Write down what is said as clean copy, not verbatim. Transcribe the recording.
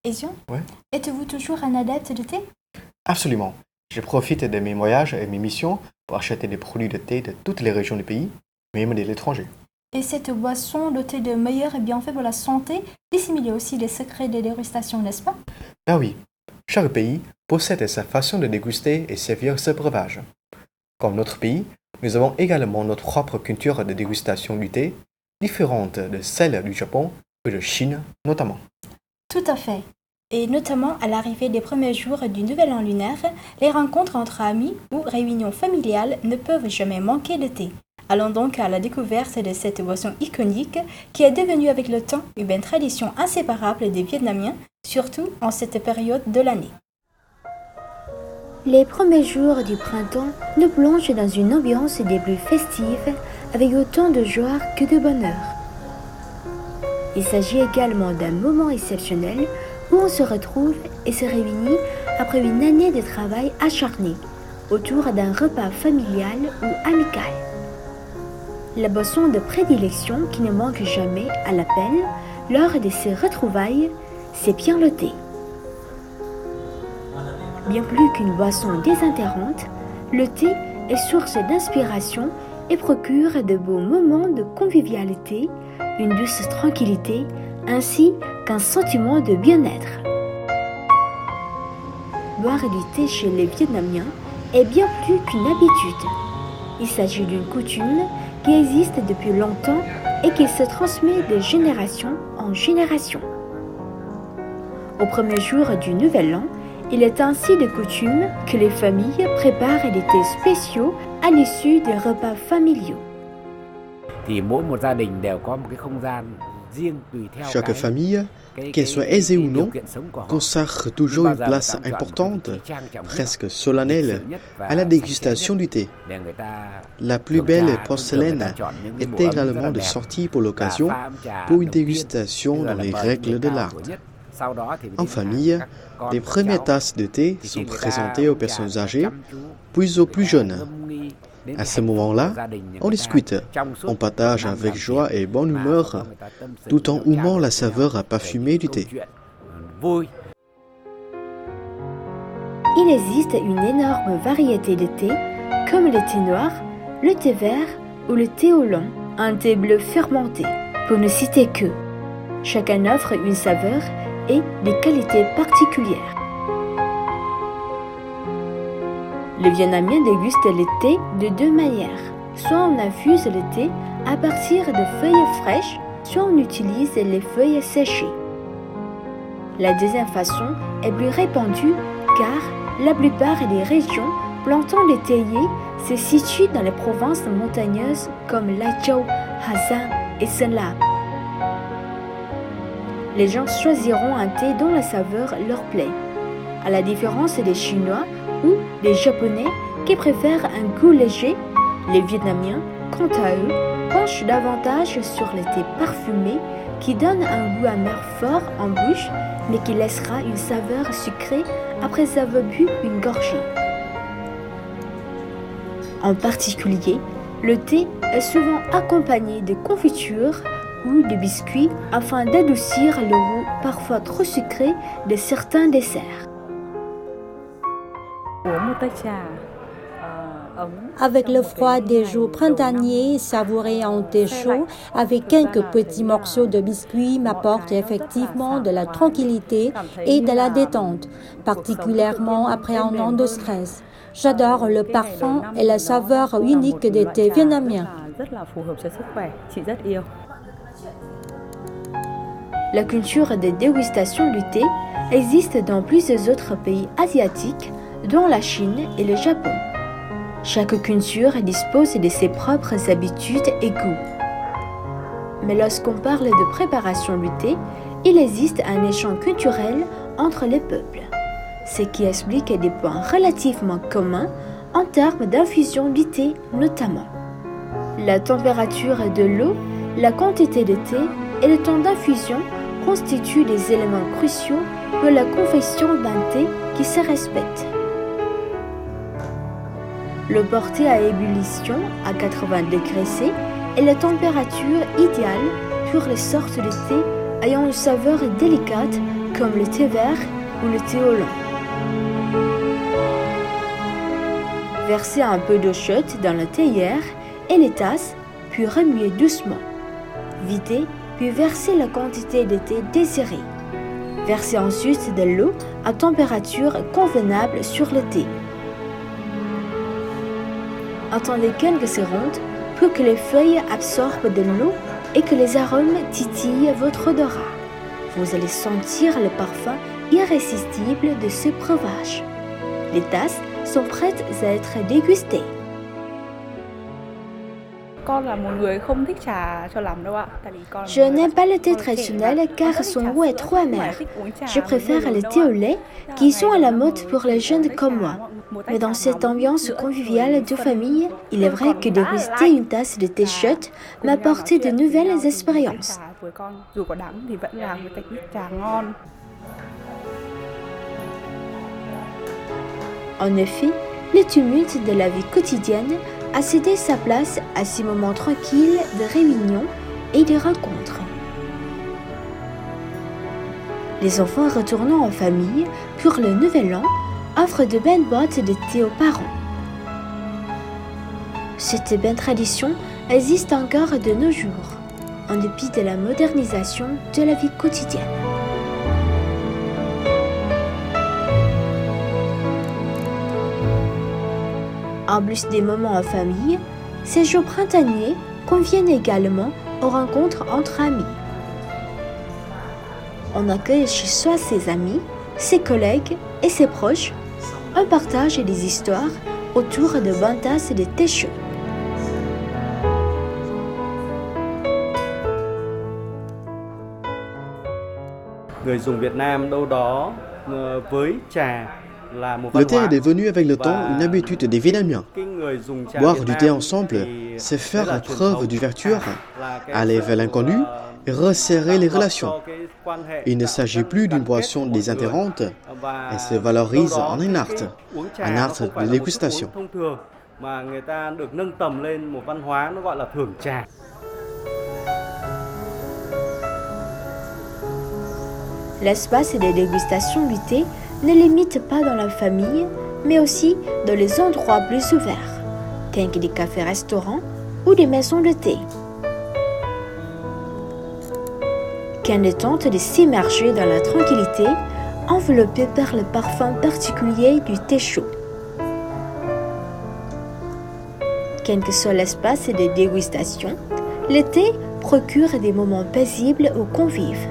Et Jean, Ouais. êtes-vous toujours un adepte de thé? Absolument. Je profite de mes voyages et mes missions pour acheter des produits de thé de toutes les régions du pays, même de l'étranger. Et cette boisson dotée de meilleurs bienfaits pour la santé dissimule aussi les secrets de dégustation, n'est-ce pas? Ah oui, chaque pays possède sa façon de déguster et servir ce breuvage. Comme notre pays, nous avons également notre propre culture de dégustation du thé, différente de celle du Japon et de Chine notamment. Tout à fait. Et notamment à l'arrivée des premiers jours du nouvel an lunaire, les rencontres entre amis ou réunions familiales ne peuvent jamais manquer de thé. Allons donc à la découverte de cette boisson iconique qui est devenue avec le temps une tradition inséparable des Vietnamiens, surtout en cette période de l'année. Les premiers jours du printemps nous plongent dans une ambiance des plus festives avec autant de joie que de bonheur. Il s'agit également d'un moment exceptionnel où on se retrouve et se réunit après une année de travail acharné autour d'un repas familial ou amical. La boisson de prédilection qui ne manque jamais à l'appel lors de ces retrouvailles, c'est bien le thé. Bien plus qu'une boisson désinterrante, le thé est source d'inspiration et procure de beaux moments de convivialité, une douce tranquillité, ainsi qu'un sentiment de bien-être. Boire du thé chez les Vietnamiens est bien plus qu'une habitude. Il s'agit d'une coutume qui existe depuis longtemps et qui se transmet de génération en génération. Au premier jour du Nouvel An, il est ainsi de coutume que les familles préparent des thés spéciaux à l'issue des repas familiaux. Chaque famille, qu'elle soit aisée ou non, consacre toujours une place importante, presque solennelle, à la dégustation du thé. La plus belle porcelaine est également de sortie pour l'occasion, pour une dégustation dans les règles de l'art. En famille, les premières tasses de thé sont présentées aux personnes âgées, puis aux plus jeunes. À ce moment-là, on discute, on partage avec joie et bonne humeur, tout en humant la saveur parfumée du thé. Il existe une énorme variété de thé, comme le thé noir, le thé vert ou le thé oolong, un thé bleu fermenté, pour ne citer que. Chacun offre une saveur et des qualités particulières. Les Vietnamiens dégustent le thé de deux manières. Soit on infuse le thé à partir de feuilles fraîches, soit on utilise les feuilles séchées. La deuxième façon est plus répandue car la plupart des régions plantant les théiers se situent dans les provinces montagneuses comme Lai Châu, Hà Giang et Sơn La. Les gens choisiront un thé dont la saveur leur plaît, à la différence des Chinois ou des Japonais qui préfèrent un goût léger. Les Vietnamiens, quant à eux, penchent davantage sur le thé parfumé qui donne un goût amer fort en bouche mais qui laissera une saveur sucrée après avoir bu une gorgée. En particulier, le thé est souvent accompagné de confitures ou de biscuits afin d'adoucir le goût parfois trop sucré de certains desserts. Avec le froid des jours printaniers, savourer un thé chaud avec quelques petits morceaux de biscuits m'apporte effectivement de la tranquillité et de la détente, particulièrement après un an de stress. J'adore le parfum et la saveur unique des thés vietnamiens. La culture de dégustation du thé existe dans plusieurs autres pays asiatiques, dont la Chine et le Japon. Chaque culture dispose de ses propres habitudes et goûts. Mais lorsqu'on parle de préparation du thé, il existe un échange culturel entre les peuples, ce qui explique des points relativement communs en termes d'infusion du thé notamment. La température de l'eau, la quantité de thé et le temps d'infusion constituent des éléments cruciaux pour la confection d'un thé qui se respecte. Le porter à ébullition à 80 degrés C est la température idéale pour les sortes de thé ayant une saveur délicate comme le thé vert ou le thé au lait. Versez un peu d'eau chaude dans la théière et les tasses, puis remuez doucement. Videz, puis versez la quantité de thé désirée. Versez ensuite de l'eau à température convenable sur le thé. Attendez quelques secondes pour que les feuilles absorbent de l'eau et que les arômes titillent votre odorat. Vous allez sentir le parfum irrésistible de ce breuvage. Les tasses sont prêtes à être dégustées. Je n'aime pas le thé traditionnel car son goût est trop amer. Je préfère le thé au lait qui sont à la mode pour les jeunes comme moi. Mais dans cette ambiance conviviale de famille, il est vrai que déguster une tasse de thé chaude m'apporte de nouvelles expériences. En effet, le tumulte de la vie quotidienne a cédé sa place à ces moments tranquilles de réunion et de rencontres. Les enfants retournant en famille pour le nouvel an offrent de belles boîtes de thé aux parents. Cette belle tradition existe encore de nos jours, en dépit de la modernisation de la vie quotidienne. En plus des moments en famille, ces jours printaniers conviennent également aux rencontres entre amis. On accueille chez soi ses amis, ses collègues et ses proches. On partage des histoires autour de bonnes tasses de thé chaud. Le thé est devenu avec le temps une habitude des Vietnamiens. Boire du thé ensemble, c'est faire preuve d'ouverture, aller vers l'inconnu et resserrer les relations. Il ne s'agit plus d'une boisson désinterrante, elle se valorise en un art de dégustation. L'espace de dégustation du thé ne limite pas dans la famille, mais aussi dans les endroits plus ouverts, tels que des cafés-restaurants ou des maisons de thé. Qu'un tente de s'immerger dans la tranquillité, enveloppé par le parfum particulier du thé chaud. Quel que soit l'espace de dégustation, le thé procure des moments paisibles aux convives.